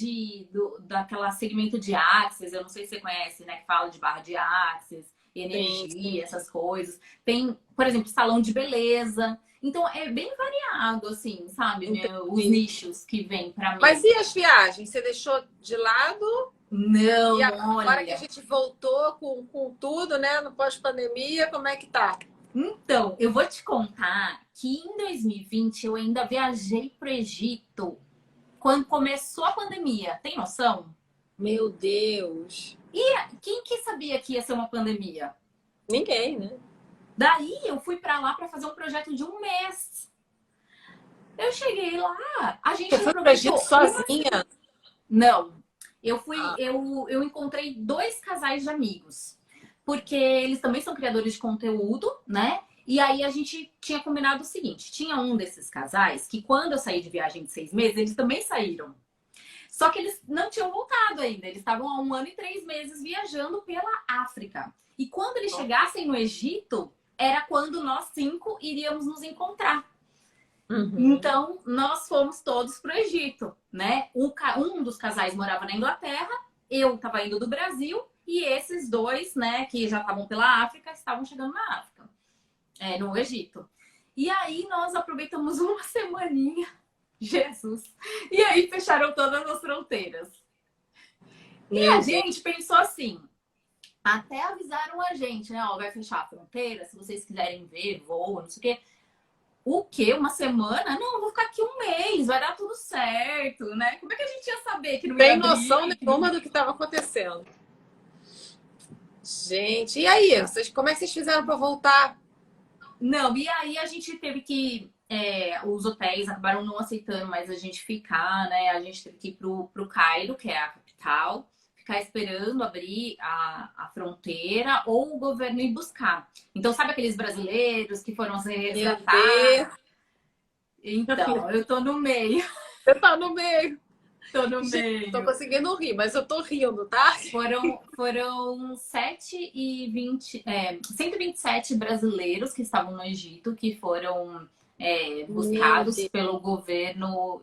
daquela segmento de Axis, eu não sei se você conhece, né? Que fala de barra de Axis, energia, essas coisas. Tem, por exemplo, salão de beleza. Então, é bem variado, assim, sabe? Né? Os nichos que vêm para mim. Mas e as viagens? Você deixou de lado? Não, E agora que a olha. gente voltou com tudo, né? No pós-pandemia, como é que tá? Então, eu vou te contar que em 2020 eu ainda viajei pro Egito quando começou a pandemia. Tem noção? Meu Deus. Quem que sabia que ia ser uma pandemia? Ninguém, né? Daí eu fui para lá para fazer um projeto de um mês. Eu cheguei lá, a gente Você foi pro Egito aproveitou sozinha? Não, Ah, eu encontrei dois casais de amigos, porque eles também são criadores de conteúdo, né? E aí a gente tinha combinado o seguinte: tinha um desses casais que quando eu saí de viagem de 6 meses, eles também saíram. Só que eles não tinham voltado ainda, eles estavam há 1 ano e 3 meses viajando pela África. E quando eles chegassem no Egito, era quando nós 5 iríamos nos encontrar. uhum. Então, nós fomos todos para o Egito, né? Um dos casais morava na Inglaterra, eu estava indo do Brasil, e esses dois, né, que já estavam pela África, estavam chegando na África, no Egito. E aí nós aproveitamos uma semaninha, Jesus, e aí fecharam todas as fronteiras. E Meu a Deus. gente pensou assim, até avisaram a gente, né? Ó, vai fechar a fronteira, se vocês quiserem ver, voo, não sei o quê. O quê? Uma semana? Não, eu vou ficar aqui um mês, vai dar tudo certo, né? Como é que a gente ia saber que não ia Tem abrir? noção nenhuma do que estava acontecendo. Gente, e aí? Como é que vocês fizeram para voltar? Não, e aí a gente teve que. Os hotéis acabaram não aceitando mais a gente ficar, né? A gente teve que ir pro Cairo, que é a capital, ficar esperando abrir a fronteira ou o governo ir buscar. Então, sabe aqueles brasileiros que foram se Meu resgatar? Deus. Então, eu tô no meio, Você tá no meio. tô no Gente, tô meio. conseguindo rir, mas eu tô rindo, tá? Foram 127 brasileiros que estavam no Egito, que foram Meu buscados Deus. pelo governo,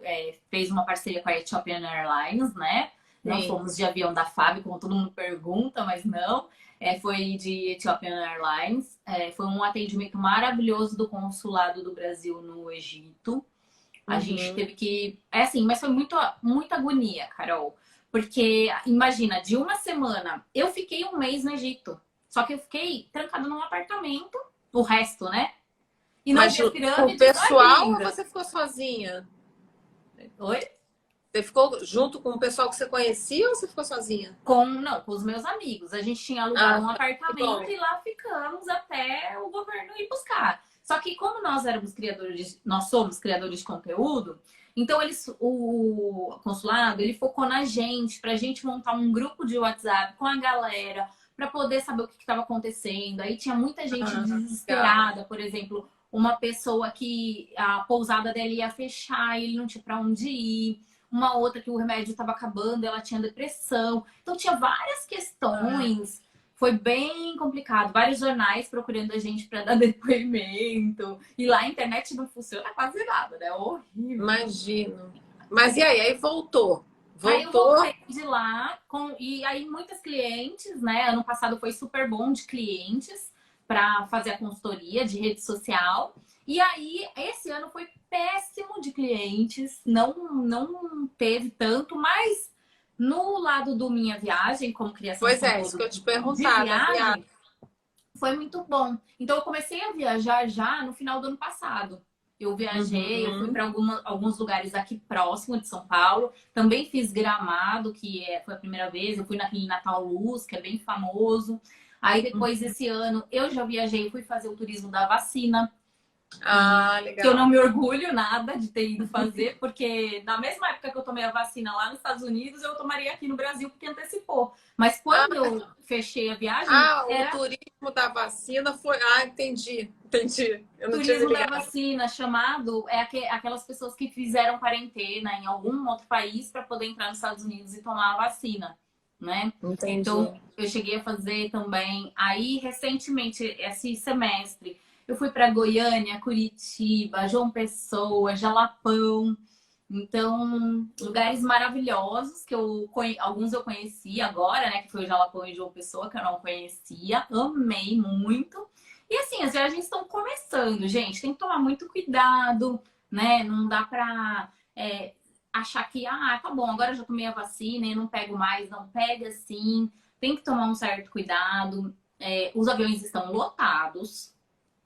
fez uma parceria com a Ethiopian Airlines, né? Não Sim. fomos de avião da FAB, como todo mundo pergunta, mas não. Foi de Ethiopian Airlines. Foi um atendimento maravilhoso do consulado do Brasil no Egito. A gente Uhum. teve que. Assim, mas foi muita agonia, Carol. Porque, imagina, de uma semana, eu fiquei um mês no Egito. Só que eu fiquei trancada num apartamento, o resto, né? E não Mas vi as com o pirâmides pessoal ou ainda. você ficou sozinha? Oi? Você ficou junto com o pessoal que você conhecia ou você ficou sozinha? Não, com os meus amigos. A gente tinha alugado Ah, um tá. Que bom. apartamento e lá ficamos até o governo ir buscar. Só que como nós somos criadores de conteúdo, então o consulado, ele focou na gente, pra gente montar um grupo de WhatsApp com a galera, para poder saber o que estava acontecendo. Aí tinha muita gente Ah, legal. desesperada, por exemplo, uma pessoa que a pousada dele ia fechar e ele não tinha para onde ir, uma outra que o remédio estava acabando, ela tinha depressão. Então tinha várias Ah, questões. Foi bem complicado. Vários jornais procurando a gente para dar depoimento. E lá a internet não funciona quase nada, né? Horrível. imagino. Mas e aí? Aí voltou. Aí eu Voltou. voltei de lá e aí muitas clientes, né? Ano passado foi super bom de clientes para fazer a consultoria de rede social. E aí esse ano foi péssimo de clientes, não teve tanto, mas no lado do minha viagem, como criação de Pois é, isso que conteúdo eu te de perguntar da viagem. viagem, foi muito bom. Então eu comecei a viajar já no final do ano passado. Eu viajei, eu fui Uhum. para alguns lugares aqui próximo de São Paulo. Também fiz Gramado, foi a primeira vez. Eu fui naquele Natal Luz, que é bem famoso. Aí depois, esse ano, eu já viajei, fui fazer o turismo da vacina. Ah, Que eu não legal. me orgulho nada de ter ido fazer, porque na mesma época que eu tomei a vacina lá nos Estados Unidos, eu tomaria aqui no Brasil porque antecipou. Mas quando Ah, eu fechei a viagem, o era turismo da vacina foi. Ah, entendi. Entendi. Eu não tinha me turismo da ligado. vacina, chamado aquelas pessoas que fizeram quarentena em algum outro país para poder entrar nos Estados Unidos e tomar a vacina, né? Entendi. Então, eu cheguei a fazer também. Aí, recentemente, esse semestre, eu fui para Goiânia, Curitiba, João Pessoa, Jalapão. Então, lugares maravilhosos que alguns eu conheci agora, né? Que foi o Jalapão e João Pessoa, que eu não conhecia. Amei muito. E assim, as viagens estão começando, gente. Tem que tomar muito cuidado, né? Não dá pra achar que, tá bom, agora eu já tomei a vacina e não pego mais. Não pega assim. Tem que tomar um certo cuidado. Os aviões estão lotados,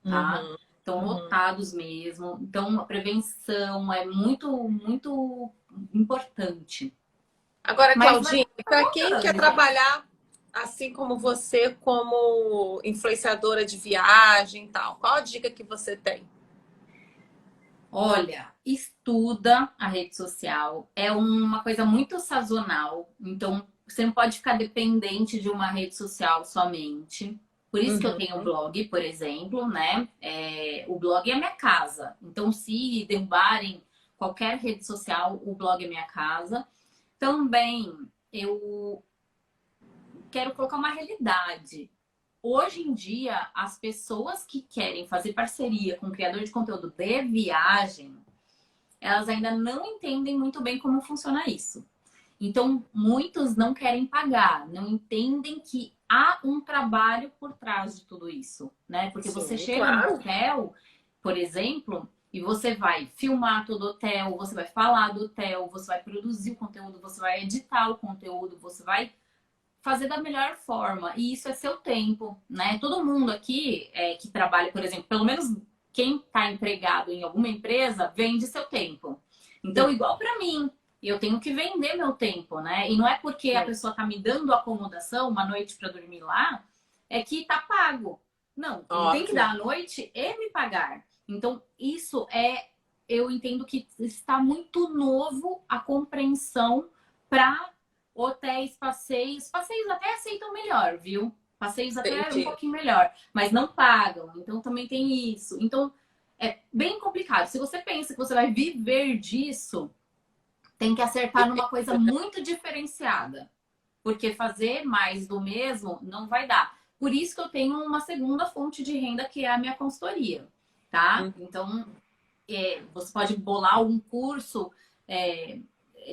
tá? Uhum, Estão uhum. lotados mesmo. Então, a prevenção é muito, muito importante. Agora, Mas vai Claudinha, para quem quer voltando, gente. trabalhar assim como você, como influenciadora de viagem e tal, qual a dica que você tem? Olha, estuda a rede social. É uma coisa muito sazonal. Então, você não pode ficar dependente de uma rede social somente. Por isso que eu tenho um Uhum. blog, por exemplo, né? O blog é minha casa. Então, se derrubarem qualquer rede social, o blog é minha casa. Também eu quero colocar uma realidade. Hoje em dia, as pessoas que querem fazer parceria com o criador de conteúdo de viagem, elas ainda não entendem muito bem como funciona isso. Então, muitos não querem pagar, não entendem que há um trabalho por trás de tudo isso, né? Porque você Sim, chega no claro. hotel, por exemplo, e você vai filmar todo o hotel, você vai falar do hotel, você vai produzir o conteúdo, você vai editar o conteúdo, você vai fazer da melhor forma. E isso é seu tempo, né? Todo mundo aqui que trabalha, por exemplo, pelo menos quem está empregado em alguma empresa, vende seu tempo. Então, Sim, igual para mim, eu tenho que vender meu tempo, né? E não é porque a sim. pessoa está me dando acomodação uma noite para dormir lá, é que tá pago. Não, ele tem que Óbvio. dar a noite e me pagar. Então, isso eu entendo que está muito novo a compreensão para hotéis, passeios. Passeios até aceitam melhor, viu? Passeios até um Entendi. pouquinho melhor, mas não pagam. Então também tem isso. Então é bem complicado. Se você pensa que você vai viver disso, tem que acertar numa coisa muito diferenciada. Porque fazer mais do mesmo não vai dar. Por isso que eu tenho uma segunda fonte de renda, que é a minha consultoria, tá? Uhum. Então, você pode bolar um curso é,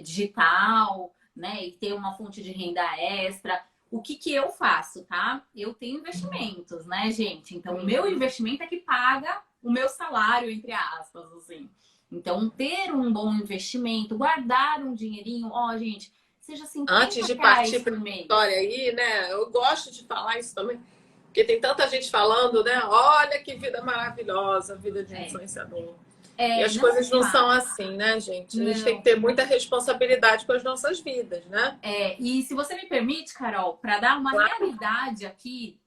digital, né? E ter uma fonte de renda extra. O que que eu faço, tá? Eu tenho investimentos, né, gente? Então, o meu Uhum. investimento é que paga o meu salário, entre aspas, assim. Então, ter um bom investimento, guardar um dinheirinho, gente, seja Antes 50 de reais partir para por a mês. história aí, né? Eu gosto de falar isso também, porque tem tanta gente falando, né? Olha que vida maravilhosa, a vida de É, influenciador. E as não coisas não são faça. assim, né, gente? A gente tem que Não. ter muita responsabilidade com as nossas vidas, né? E se você me permite, Carol, para dar uma Claro. realidade aqui,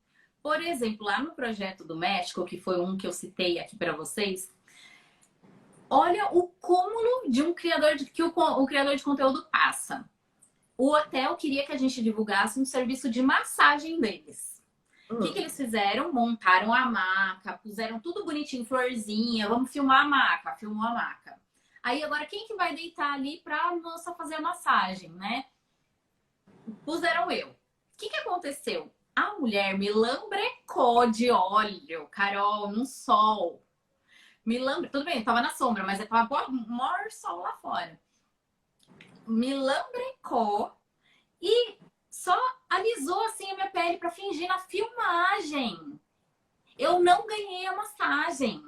por exemplo, lá no projeto do México, que foi um que eu citei aqui para vocês, olha o cúmulo de um criador que o criador de conteúdo passa. O hotel queria que a gente divulgasse um serviço de massagem deles. O que Hum. eles fizeram? Montaram a maca, puseram tudo bonitinho, florzinha, vamos filmar a maca, filmou a maca. Aí agora quem que vai deitar ali para a moça fazer a massagem, né? Puseram eu. O que que aconteceu? A mulher me lambrecou de óleo, Carol, no sol. Tudo bem, tava na sombra, mas tava maior sol lá fora. Me lambrecou e só alisou assim a minha pele para fingir na filmagem. Eu não ganhei a massagem.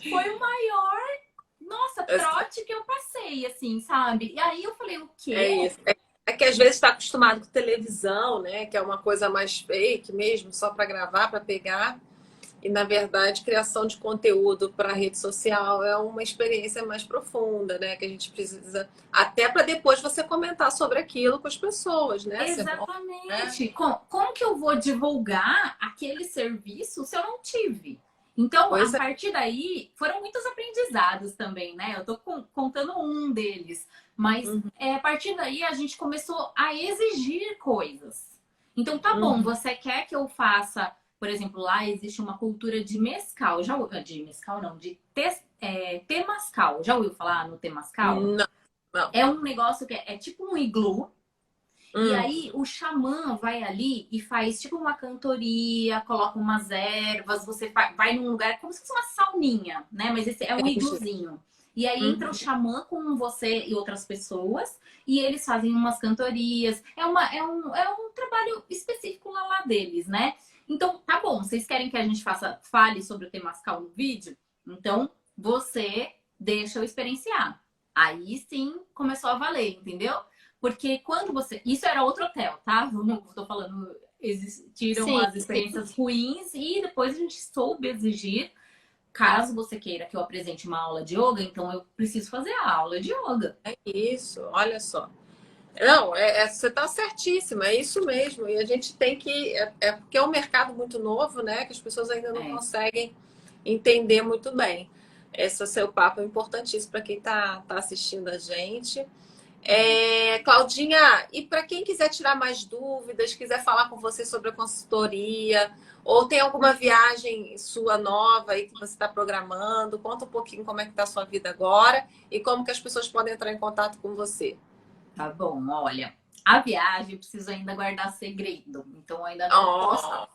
Foi o maior, nossa, trote que eu passei, assim, sabe? E aí eu falei, o É quê? isso. É que às vezes está acostumado com televisão, né? Que é uma coisa mais fake mesmo, só para gravar, para pegar. E na verdade, criação de conteúdo para rede social é uma experiência mais profunda, né? Que a gente precisa até para depois você comentar sobre aquilo com as pessoas, né? Se é bom, né? Exatamente. Como que eu vou divulgar aquele serviço se eu não tive? Então, a Pois é. partir daí, foram muitos aprendizados também, né? Eu tô contando um deles. Mas Uhum, a partir daí a gente começou a exigir coisas. Então, tá bom, uhum. você quer que eu faça, por exemplo, lá existe uma cultura de mescal. De mescal não, de temascal. Já ouviu falar no temascal? Não, não. É um negócio que é tipo um iglu. E Hum, aí o xamã vai ali e faz tipo uma cantoria, coloca umas ervas, você vai num lugar como se fosse uma sauninha, né? Mas esse é um entendi. igluzinho. E aí entra o xamã com você e outras pessoas, e eles fazem umas cantorias. É um trabalho específico lá deles, né? Então, tá bom, vocês querem que a gente fale sobre o Temascal no vídeo? Então, você deixa eu experienciar. Aí sim começou a valer, entendeu? Porque quando você. Isso era outro hotel, tá? Tô falando, existiram Sim, as experiências ruins e depois a gente soube exigir. Caso você queira que eu apresente uma aula de yoga, então eu preciso fazer a aula de yoga. é isso, olha só. Não, você está certíssima, é isso mesmo. E a gente tem que. Porque é um mercado muito novo, né? Que as pessoas ainda não É. conseguem entender muito bem. Esse seu papo é importantíssimo para quem está assistindo a gente. Claudinha, e para quem quiser tirar mais dúvidas, quiser falar com você sobre a consultoria, ou tem alguma viagem sua nova aí que você está programando, conta um pouquinho como é que está a sua vida agora e como que as pessoas podem entrar em contato com você. Tá bom, olha. A viagem eu preciso ainda guardar segredo, então ainda não posso.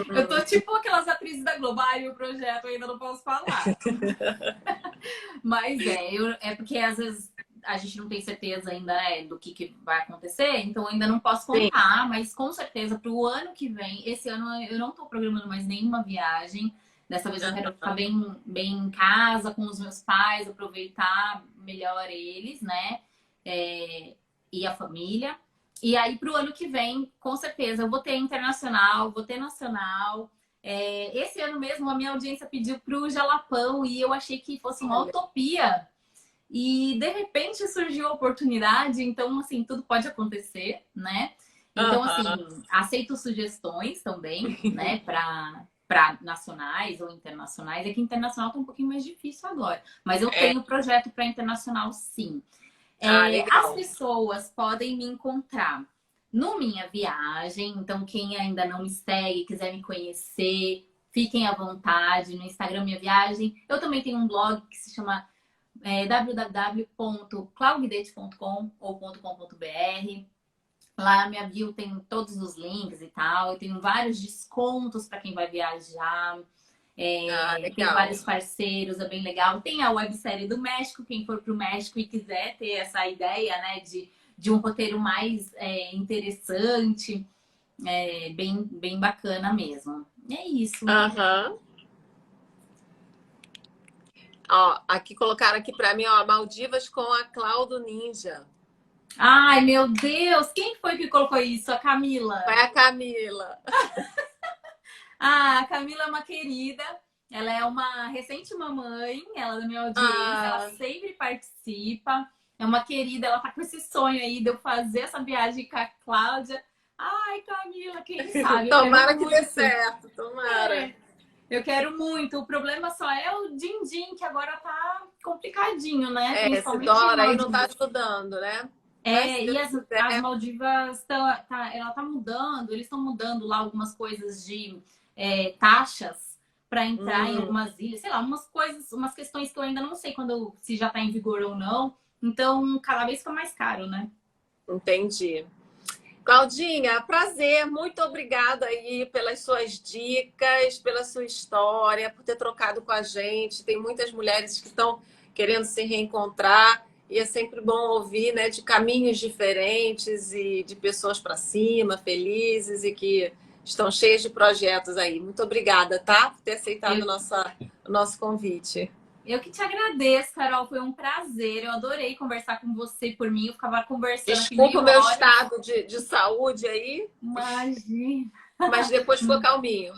Eu tô tipo aquelas atrizes da Globo, ai, o projeto eu ainda não posso falar. Mas é porque às vezes a gente não tem certeza ainda do que vai acontecer, então ainda não posso Sim. contar, mas com certeza para o ano que vem, esse ano eu não tô programando mais nenhuma viagem. Dessa vez eu quero ficar bem em casa com os meus pais, aproveitar melhor eles, né? E a família. E aí, para o ano que vem, com certeza, eu vou ter internacional, vou ter nacional. Esse ano mesmo, a minha audiência pediu para o Jalapão e eu achei que fosse uma utopia. E, de repente, surgiu a oportunidade. Então, assim, tudo pode acontecer, né? Então, assim, aceito sugestões também, né? Para nacionais ou internacionais. É que internacional tá um pouquinho mais difícil agora. Mas eu tenho projeto para internacional, sim. As pessoas podem me encontrar no Minha Viagem. Então, quem ainda não me segue, quiser me conhecer, fiquem à vontade no Instagram Minha Viagem. Eu também tenho um blog que se chama www.clauguidete.com ou .com.br. Lá na minha bio tem todos os links e tal. Eu tenho vários descontos para quem vai viajar. Tem vários parceiros, é bem legal. Tem a websérie do México, quem for para o México e quiser ter essa ideia, né, de um roteiro mais interessante, bem bacana mesmo. É isso. Ó, aqui colocaram aqui para mim, ó, Maldivas com a Claudo Ninja. Ai, meu Deus! Quem foi que colocou isso? A Camila? Foi a Camila. A Camila é uma querida. Ela é uma recente mamãe, ela é da minha audiência, ela sempre participa. É uma querida, ela tá com esse sonho aí de eu fazer essa viagem com a Cláudia. Ai, Camila, quem sabe? Tomara que dê certo, tomara. Eu quero muito. O problema só é o din-din, que agora tá complicadinho, né? Esse dólar aí não tá ajudando, né? E as Maldivas, ela tá mudando, eles estão mudando lá algumas coisas de taxas para entrar em algumas ilhas, sei lá, umas questões que eu ainda não sei se já tá em vigor ou não. Então, cada vez fica mais caro, né? Entendi. Claudinha, prazer, muito obrigada aí pelas suas dicas, pela sua história, por ter trocado com a gente. Tem muitas mulheres que estão querendo se reencontrar e é sempre bom ouvir, né, de caminhos diferentes e de pessoas para cima, felizes e que estão cheias de projetos aí. Muito obrigada, tá? Por ter aceitado o nosso convite. Eu que te agradeço, Carol. Foi um prazer. Eu adorei conversar com você por mim. Eu ficava conversando. Desculpa o meu estado de saúde aí. Imagina. Mas depois ficou calminho.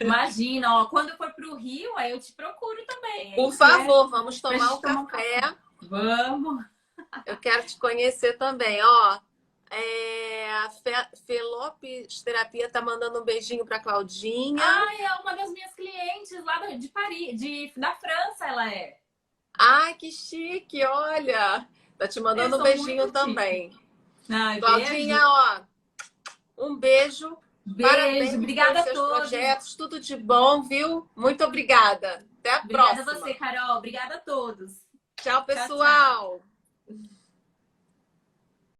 Imagina, ó. Quando eu for para o Rio, aí eu te procuro também. Por favor, vamos tomar um café. Vamos. Eu quero te conhecer também, ó. A Felopes Terapia tá mandando um beijinho para Claudinha. É uma das minhas clientes lá de Paris, da França, ela é. Ai, que olha. Tá te mandando um beijinho também. Claudinha, beijo. ó. Um beijo. Parabéns, obrigada pelos a seus todos. projetos, tudo de bom, viu? Muito obrigada. Até a próxima. Obrigada a você, Carol. Obrigada a todos. Tchau, pessoal. Tchau, tchau.